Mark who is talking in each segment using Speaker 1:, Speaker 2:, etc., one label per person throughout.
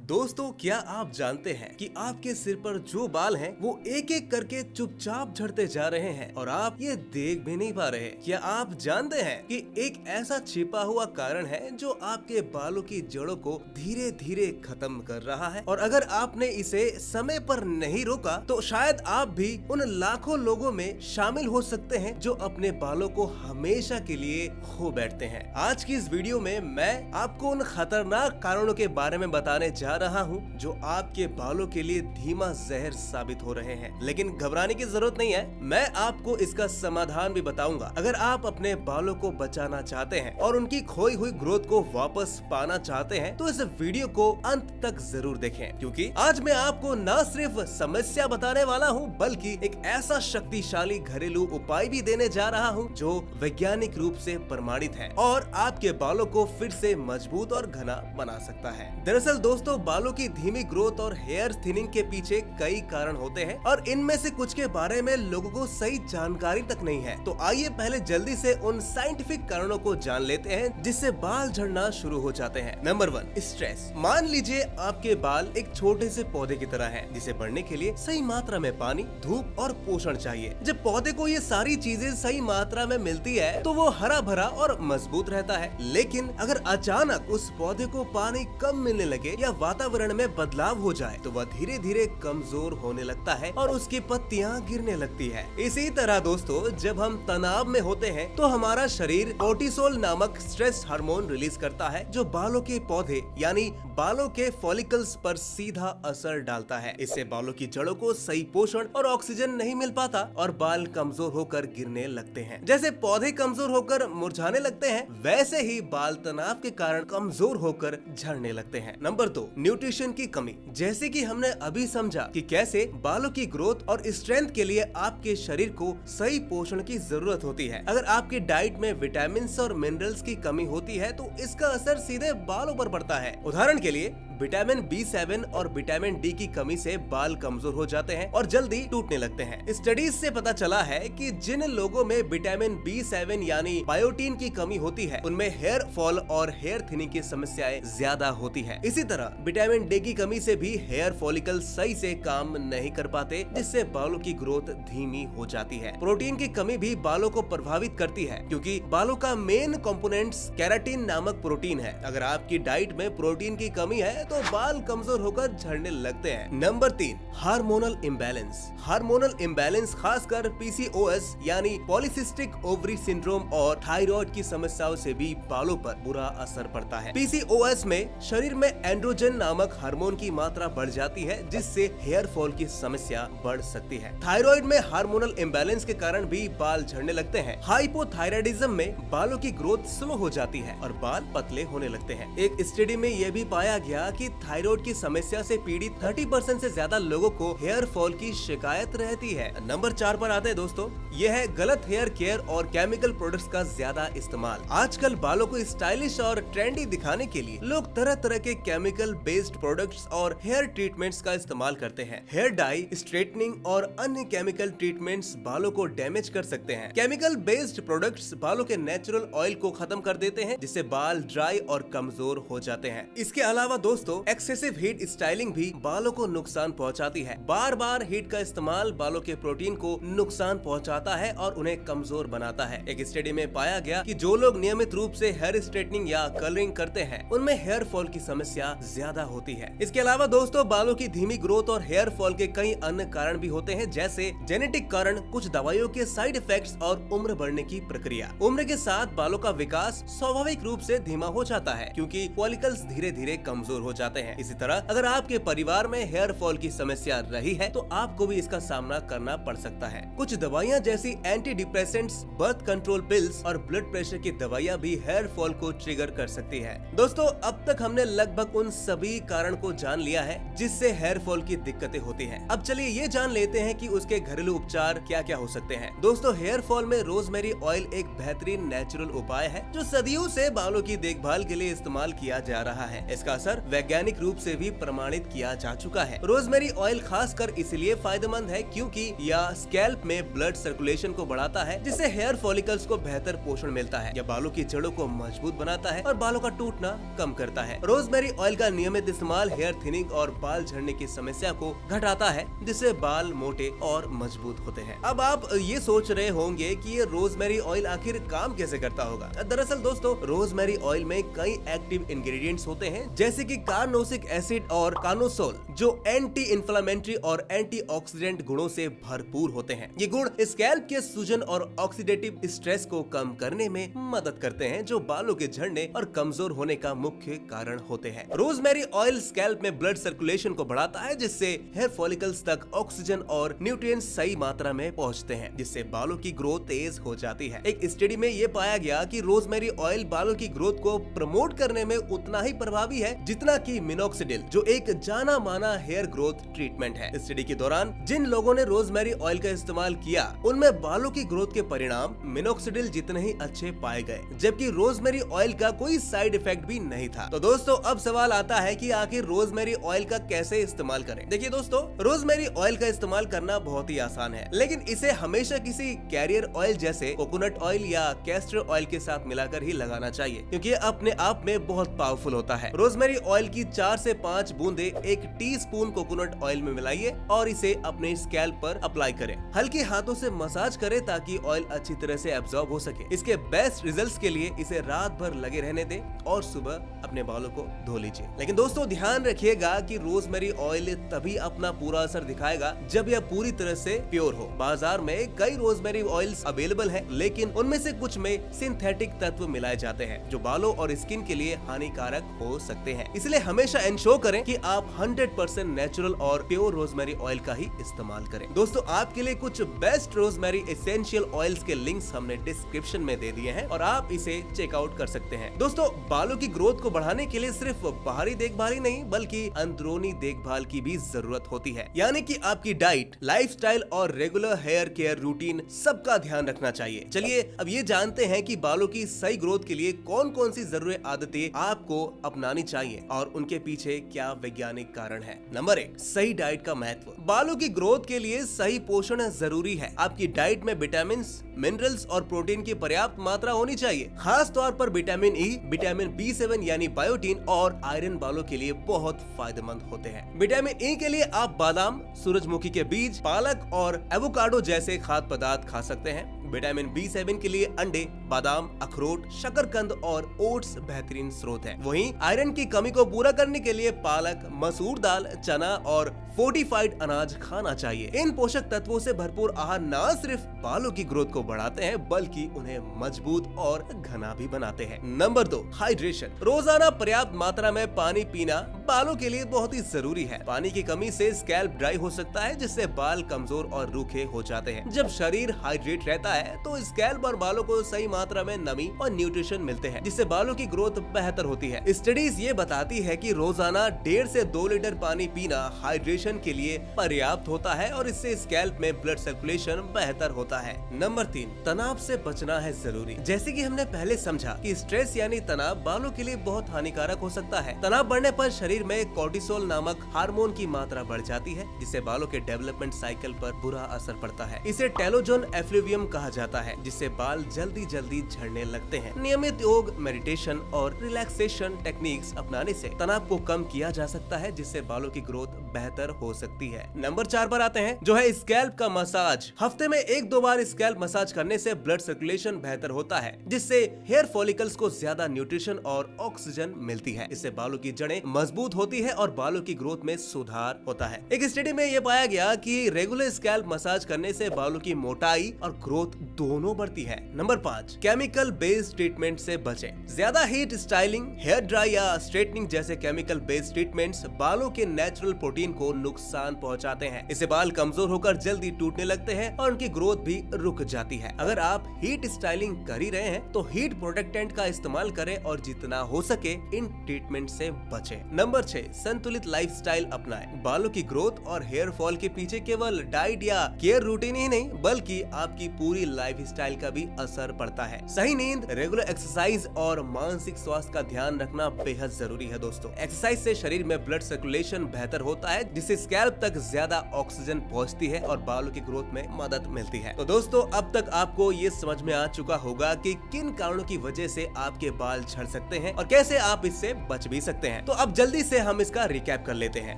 Speaker 1: दोस्तों, क्या आप जानते हैं कि आपके सिर पर जो बाल हैं वो एक एक करके चुपचाप झड़ते जा रहे हैं और आप ये देख भी नहीं पा रहे। क्या आप जानते हैं कि एक ऐसा छिपा हुआ कारण है जो आपके बालों की जड़ों को धीरे धीरे खत्म कर रहा है, और अगर आपने इसे समय पर नहीं रोका तो शायद आप भी उन लाखों लोगों में शामिल हो सकते हैं जो अपने बालों को हमेशा के लिए खो बैठते हैं। आज की इस वीडियो में मैं आपको उन खतरनाक कारणों के बारे में बताने जा रहा हूं जो आपके बालों के लिए धीमा जहर साबित हो रहे हैं। लेकिन घबराने की जरूरत नहीं है, मैं आपको इसका समाधान भी बताऊंगा। अगर आप अपने बालों को बचाना चाहते हैं और उनकी खोई हुई ग्रोथ को वापस पाना चाहते हैं तो इस वीडियो को अंत तक जरूर देखें, क्योंकि आज मैं आपको न सिर्फ समस्या बताने वाला हूं बल्कि एक ऐसा शक्तिशाली घरेलू उपाय भी देने जा रहा हूं जो वैज्ञानिक रूप से प्रमाणित है और आपके बालों को फिर से मजबूत और घना बना सकता है। दरअसल दोस्तों, बालों की धीमी ग्रोथ और हेयर थिनिंग के पीछे कई कारण होते हैं और इनमें से कुछ के बारे में लोगों को सही जानकारी तक नहीं है। तो आइए पहले जल्दी से उन साइंटिफिक कारणों को जान लेते हैं जिससे बाल झड़ना शुरू हो जाते हैं। Number 1, stress. मान लीजिए आपके बाल एक छोटे से पौधे की तरह है जिसे बढ़ने के लिए सही मात्रा में पानी, धूप और पोषण चाहिए। जब पौधे को ये सारी चीजें सही मात्रा में मिलती है तो वो हरा भरा और मजबूत रहता है। लेकिन अगर अचानक उस पौधे को पानी कम मिलने लगे या वातावरण में बदलाव हो जाए तो वह धीरे धीरे कमजोर होने लगता है और उसकी पत्तियां गिरने लगती है। इसी तरह दोस्तों, जब हम तनाव में होते हैं तो हमारा शरीर कोर्टिसोल नामक स्ट्रेस हार्मोन रिलीज करता है जो बालों के पौधे यानी बालों के फॉलिकल्स पर सीधा असर डालता है। इससे बालों की जड़ों को सही पोषण और ऑक्सीजन नहीं मिल पाता और बाल कमजोर होकर गिरने लगते हैं। जैसे पौधे कमजोर होकर मुरझाने लगते हैं, वैसे ही बाल तनाव के कारण कमजोर होकर झड़ने लगते हैं। नंबर 2, न्यूट्रिशन की कमी। जैसे कि हमने अभी समझा कि कैसे बालों की ग्रोथ और स्ट्रेंथ के लिए आपके शरीर को सही पोषण की जरूरत होती है। अगर आपकी डाइट में विटामिन और मिनरल्स की कमी होती है तो इसका असर सीधे बालों पर पड़ता है। उदाहरण के लिए विटामिन B7 और विटामिन D की कमी से बाल कमजोर हो जाते हैं और जल्दी टूटने लगते हैं। स्टडीज से पता चला है कि जिन लोगों में विटामिन B7 यानी बायोटीन की कमी होती है उनमें हेयर फॉल और हेयर थिनिंग की समस्याएं ज्यादा होती है। इसी तरह विटामिन D की कमी से भी हेयर फॉलिकल सही से काम नहीं कर पाते, जिससे बालों की ग्रोथ धीमी हो जाती है। प्रोटीन की कमी भी बालों को प्रभावित करती है क्योंकि बालों का मेन कंपोनेंट्स केराटिन नामक प्रोटीन है। अगर आपकी डाइट में प्रोटीन की कमी है तो बाल कमजोर होकर झड़ने लगते हैं। Number 3, hormonal imbalance. Hormonal imbalance खासकर PCOS यानी पॉलीसिस्टिक ओवरी सिंड्रोम और थायराइड की समस्याओं से भी बालों पर बुरा असर पड़ता है। PCOS में शरीर में एंड्रोजन नामक हार्मोन की मात्रा बढ़ जाती है जिससे हेयर फॉल की समस्या बढ़ सकती है। थायराइड में हार्मोनल इम्बैलेंस के कारण भी बाल झड़ने लगते हैं। हाइपोथायराइडिज्म में बालों की ग्रोथ स्लो हो जाती है और बाल पतले होने लगते हैं। एक स्टडी में यह भी पाया गया कि थायराइड की समस्या से पीड़ित 30% से ज्यादा लोगों को हेयर फॉल की शिकायत रहती है। नंबर 4 पर आते हैं दोस्तों, यह है गलत हेयर केयर और केमिकल प्रोडक्ट्स का ज्यादा इस्तेमाल। आजकल बालों को स्टाइलिश और ट्रेंडी दिखाने के लिए लोग तरह तरह के केमिकल बेस्ड प्रोडक्ट्स और हेयर ट्रीटमेंट्स का इस्तेमाल करते हैं। हेयर डाई, स्ट्रेटनिंग और अन्य केमिकल ट्रीटमेंट्स बालों को डैमेज कर सकते हैं। केमिकल बेस्ड प्रोडक्ट्स बालों के नेचुरल ऑयल को खत्म कर देते हैं जिससे बाल ड्राई और कमजोर हो जाते हैं। इसके अलावा दोस्तों, एक्सेसिव हीट स्टाइलिंग भी बालों को नुकसान पहुंचाती है। बार बार हीट का इस्तेमाल बालों के प्रोटीन को नुकसान पहुंचाता है और उन्हें कमजोर बनाता है। एक स्टडी में पाया गया कि जो लोग नियमित रूप से हेयर स्ट्रेटनिंग या कलरिंग करते हैं उनमें हेयर फॉल की समस्या ज्यादा होती है। इसके अलावा दोस्तों, बालों की धीमी ग्रोथ और हेयर फॉल के कई अन्य कारण भी होते हैं, जैसे जेनेटिक कारण, कुछ दवाइयों के साइड इफेक्ट्स और उम्र बढ़ने की प्रक्रिया। उम्र के साथ बालों का विकास स्वाभाविक रूप से धीमा हो जाता है क्योंकि फॉलिकल्स धीरे धीरे कमजोर हो जाते हैं। इसी तरह अगर आपके परिवार में हेयर फॉल की समस्या रही है तो आपको भी इसका सामना करना पड़ सकता है। कुछ दवाइयां जैसी anti depressants, birth control pills और ब्लड प्रेशर की दवाइयां भी हेयर फॉल को ट्रिगर कर सकती है। दोस्तों, अब तक हमने लगभग उन सभी कारण को जान लिया है जिससे हेयर फॉल की दिक्कतें होती हैं। अब चलिए ये जान लेते हैं कि उसके घरेलू उपचार क्या क्या हो सकते हैं। दोस्तों, हेयर फॉल में रोजमेरी ऑयल एक बेहतरीन नेचुरल उपाय है जो सदियों से बालों की देखभाल के लिए इस्तेमाल किया जा रहा है। इसका असर वैज्ञानिक रूप से भी प्रमाणित किया जा चुका है। रोजमेरी ऑयल खासकर इसलिए फायदेमंद है क्योंकि यह स्कैल्प में ब्लड सर्कुलेशन को बढ़ाता है, जिससे हेयर फॉलिकल्स को बेहतर पोषण मिलता है। यह बालों की जड़ों को मजबूत बनाता है और बालों का टूटना कम करता है। रोजमेरी ऑयल का नियमित इस्तेमाल हेयर थिनिंग और बाल झड़ने की समस्या को घटाता है, जिससे बाल मोटे और मजबूत होते हैं। अब आप ये सोच रहे होंगे कि ये रोजमेरी ऑयल आखिर काम कैसे करता होगा। दरअसल दोस्तों, रोजमेरी ऑयल में कई एक्टिव इंग्रेडिएंट्स होते हैं, जैसे कि कार्नोसिक एसिड और कार्नोसोल, जो एंटी इंफ्लेमेटरी और एंटीऑक्सीडेंट गुणों से भरपूर होते हैं। ये गुण स्कैल्प के सूजन और ऑक्सीडेटिव स्ट्रेस को कम करने में मदद करते हैं, जो बालों के झड़ने और कमजोर होने का मुख्य कारण होते हैं। रोजमेरी ऑयल स्कैल्प में ब्लड सर्कुलेशन को बढ़ाता है, जिससे हेयर फॉलिकल्स तक ऑक्सीजन और न्यूट्रिएंट्स सही मात्रा में पहुंचते हैं, जिससे बालों की ग्रोथ तेज हो जाती है। एक स्टडी में ये पाया गया कि रोजमेरी ऑयल बालों की ग्रोथ को प्रमोट करने में उतना ही प्रभावी है जितना कि मिनोक्सिडिल, जो एक जाना माना हेयर ग्रोथ ट्रीटमेंट है। स्टडी के दौरान जिन लोगों ने रोजमेरी ऑयल का इस्तेमाल किया, उनमें बालों की ग्रोथ के परिणाम मिनोक्सिडिल जितने ही अच्छे पाए गए, जबकि रोजमेरी ऑयल का कोई साइड इफेक्ट भी नहीं था। तो दोस्तों, अब सवाल आता है कि आखिर रोजमेरी ऑयल का कैसे इस्तेमाल करें। देखिए दोस्तों, रोजमेरी ऑयल का इस्तेमाल करना बहुत ही आसान है, लेकिन इसे हमेशा किसी कैरियर ऑयल जैसे कोकोनट ऑयल या कैस्टर ऑयल के साथ मिलाकर ही लगाना चाहिए, क्योंकि ये अपने आप में बहुत पावरफुल होता है। रोजमेरी ऑयल की 4 से 5 बूंदे 1 टीस्पून कोकोनट ऑयल में मिलाइए और इसे अपने स्कैल्प पर अप्लाई करें। हल्के हाथों से मसाज करें ताकि ऑयल अच्छी तरह से एब्जॉर्ब हो सके। इसके बेस्ट रिजल्ट्स के लिए इसे रात भर लगे रहने दें और सुबह अपने बालों को धो लीजिए। लेकिन दोस्तों, ध्यान रखिएगा कि रोजमेरी ऑयल तभी अपना पूरा असर दिखाएगा जब यह पूरी तरह से प्योर हो। बाजार में कई रोजमेरी ऑयल्स अवेलेबल है, लेकिन उनमें से कुछ में सिंथेटिक तत्व मिलाए जाते हैं, जो बालों और स्किन के लिए हानिकारक हो सकते हैं। इसलिए हमेशा इंश्योर करें कि आप 100% नेचुरल और प्योर रोजमेरी ऑयल का ही इस्तेमाल करें। दोस्तों, आपके लिए कुछ बेस्ट रोजमेरी एसेंशियल ऑयल्स के लिंक्स हमने डिस्क्रिप्शन में दे दिए हैं और आप इसे चेकआउट कर सकते हैं। दोस्तों, बालों की ग्रोथ को बढ़ाने के लिए सिर्फ बाहरी देखभाल ही नहीं, बल्कि अंदरूनी देखभाल की भी जरूरत होती है। यानी कि आपकी डाइट, लाइफस्टाइल और रेगुलर हेयर केयर रूटीन सबका ध्यान रखना चाहिए। चलिए अब ये जानते हैं कि बालों की सही ग्रोथ के लिए कौन कौन सी जरूरी आदतें आपको अपनानी चाहिए और उनके पीछे क्या वैज्ञानिक कारण है। नंबर 1, सही डाइट का महत्व। बालों की ग्रोथ के लिए सही पोषण जरूरी है। आपकी डाइट में विटामिन, मिनरल्स और प्रोटीन की पर्याप्त मात्रा होनी चाहिए। खास तौर पर विटामिन ई, विटामिन B7 यानी बायोटीन और आयरन बालों के लिए बहुत फायदेमंद होते हैं। विटामिन ई के लिए आप बादाम, सूरजमुखी के बीज, पालक और एवोकाडो जैसे खाद्य पदार्थ खा सकते हैं। विटामिन B7 के लिए अंडे, बादाम, अखरोट, शकरकंद और ओट्स बेहतरीन स्रोत हैं। वहीं आयरन की कमी को पूरा करने के लिए पालक, मसूर दाल, चना और फोर्टिफाइड अनाज खाना चाहिए। इन पोषक तत्वों से भरपूर आहार न सिर्फ बालों की ग्रोथ को बढ़ाते हैं, बल्कि उन्हें मजबूत और घना भी बनाते हैं। Number 2, hydration. रोजाना पर्याप्त मात्रा में पानी पीना बालों के लिए बहुत ही जरूरी है। पानी की कमी से स्कैल्प ड्राई हो सकता है, जिससे बाल कमजोर और रूखे हो जाते हैं। जब शरीर हाइड्रेट रहता है तो स्कैल्प और बालों को सही मात्रा में नमी और न्यूट्रिशन मिलते हैं, जिससे बालों की ग्रोथ बेहतर होती है। स्टडीज ये बताती है कि रोजाना 1.5 से 2 लीटर पानी पीना हाइड्रेशन के लिए पर्याप्त होता है और इससे स्कैल्प में ब्लड सर्कुलेशन बेहतर होता है। नंबर 3, तनाव से बचना है जरूरी। जैसे कि हमने पहले समझा कि स्ट्रेस यानी तनाव बालों के लिए बहुत हानिकारक हो सकता है। तनाव बढ़ने पर शरीर में कोर्टिसोल नामक हार्मोन की मात्रा बढ़ जाती है, जिससे बालों के डेवलपमेंट साइकिल पर बुरा असर पड़ता है। इसे टेलोजोन एफ्लुवियम कहा जाता है, जिससे बाल जल्दी जल्दी झड़ने लगते हैं। नियमित योग, मेडिटेशन और रिलैक्सेशन टेक्निक्स अपनाने से तनाव को कम किया जा सकता है, जिससे बालों की ग्रोथ बेहतर हो सकती है। नंबर 4 पर आते हैं, जो है स्कैल्प का मसाज। हफ्ते में 1-2 बार स्कैल्प मसाज करने से ब्लड सर्कुलेशन बेहतर होता है, जिससे हेयर फॉलिकल्स को ज्यादा न्यूट्रिशन और ऑक्सीजन मिलती है। इससे बालों की जड़ें मजबूत होती है और बालों की ग्रोथ में सुधार होता है। एक स्टडी में यह पाया गया कि रेगुलर स्कैल्प मसाज करने से बालों की मोटाई और ग्रोथ दोनों बढ़ती है। नंबर 5, केमिकल बेस्ड ट्रीटमेंट से बचें। ज्यादा हीट स्टाइलिंग, हेयर ड्राई या स्ट्रेटनिंग जैसे केमिकल बेस्ड ट्रीटमेंट्स बालों के नेचुरल प्रोटीन को नुकसान पहुंचाते हैं। इससे बाल कमजोर होकर जल्दी टूटने लगते हैं और उनकी ग्रोथ भी भी रुक जाती है। अगर आप हीट स्टाइलिंग कर ही रहे हैं तो हीट प्रोटेक्टेंट का इस्तेमाल करें और जितना हो सके इन ट्रीटमेंट से बचें। नंबर 6, संतुलित लाइफस्टाइल अपनाएं। बालों की ग्रोथ और हेयर फॉल के पीछे केवल डाइट या केयर रूटीन ही नहीं बल्कि आपकी पूरी लाइफस्टाइल का भी असर पड़ता है। सही नींद, रेगुलर एक्सरसाइज और मानसिक स्वास्थ्य का ध्यान रखना बेहद जरूरी है दोस्तों। एक्सरसाइज से शरीर में ब्लड सर्कुलेशन बेहतर होता है जिससे स्कैल्प तक ज्यादा ऑक्सीजन पहुंचती है और बालों की ग्रोथ में मदद मिलती है। तो दोस्तों अब तक आपको ये समझ में आ चुका होगा कि किन कारणों की वजह से आपके बाल झड़ सकते हैं और कैसे आप इससे बच भी सकते हैं। तो अब जल्दी से हम इसका रिकैप कर लेते हैं।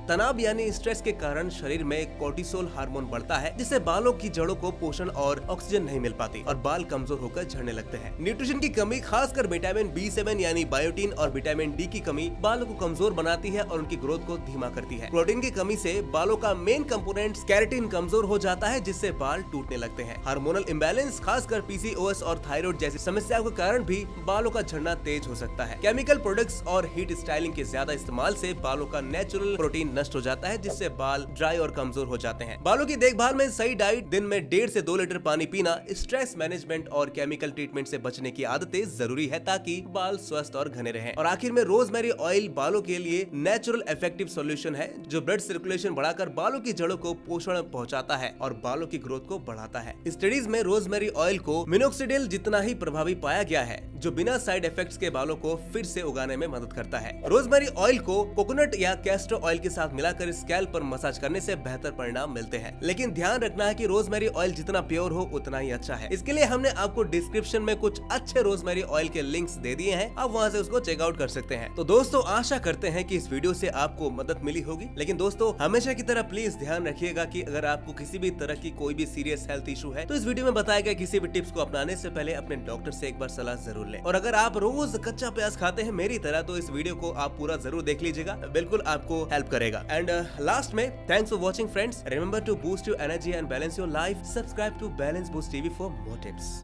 Speaker 1: तनाव यानी स्ट्रेस के कारण शरीर में कोर्टिसोल हार्मोन बढ़ता है जिससे बालों की जड़ों को पोषण और ऑक्सीजन नहीं मिल पाती और बाल कमजोर होकर झड़ने लगते हैं। न्यूट्रिशन की कमी, खासकर विटामिन B7 यानी बायोटिन और विटामिन D की कमी बालों को कमजोर बनाती है और उनकी ग्रोथ को धीमा करती है। प्रोटीन की कमी से बालों का मेन कंपोनेंट केराटिन कमजोर हो जाता है जिससे बाल टूटने लगते हैं। हार्मोनल इम्बैलेंस, खासकर PCOS और थायराइड जैसी समस्याओं के कारण भी बालों का झड़ना तेज हो सकता है। केमिकल प्रोडक्ट्स और हीट स्टाइलिंग के ज्यादा इस्तेमाल से बालों का नेचुरल प्रोटीन नष्ट हो जाता है जिससे बाल ड्राई और कमजोर हो जाते हैं। बालों की देखभाल में सही डाइट, दिन में 1.5 से 2 लीटर पानी पीना, स्ट्रेस मैनेजमेंट और केमिकल ट्रीटमेंट से बचने की आदतें जरूरी है ताकि बाल स्वस्थ और घने रहें। और आखिर में रोजमेरी ऑयल बालों के लिए नेचुरल इफेक्टिव सॉल्यूशन है जो ब्लड सर्कुलेशन बढ़ाकर बालों की जड़ों को पोषण पहुंचाता है और बालों की ग्रोथ को बढ़ाता है। स्टडीज में रोजमेरी ऑयल को मिनोक्सिडिल जितना ही प्रभावी पाया गया है जो बिना साइड इफेक्ट्स के बालों को फिर से उगाने में मदद करता है। रोजमेरी ऑयल को कोकोनट या कैस्टर ऑयल के साथ मिलाकर स्कैल्प पर मसाज करने से बेहतर परिणाम मिलते हैं, लेकिन ध्यान रखना है कि रोजमेरी ऑयल जितना प्योर हो उतना ही अच्छा है। इसके लिए हमने आपको डिस्क्रिप्शन में कुछ अच्छे रोजमेरी ऑयल के लिंक्स दे दिए हैं, आप वहां से उसको चेकआउट कर सकते हैं। तो दोस्तों आशा करते हैं कि इस वीडियो से आपको मदद मिली होगी, लेकिन दोस्तों हमेशा की तरह प्लीज ध्यान रखिएगा कि अगर आपको किसी भी तरह की कोई भी सीरियस हेल्थ इशू है तो इस वीडियो में बताए गए किसी भी टिप्स को अपनाने से पहले अपने डॉक्टर से एक बार सलाह जरूर लें। और अगर आप रोज कच्चा प्याज खाते हैं मेरी तरह तो इस वीडियो को आप पूरा जरूर देख लीजिएगा, बिल्कुल आपको हेल्प करेगा। एंड लास्ट में thanks for watching friends, remember to boost your energy and balance your life. Subscribe to balance boost TV for more tips.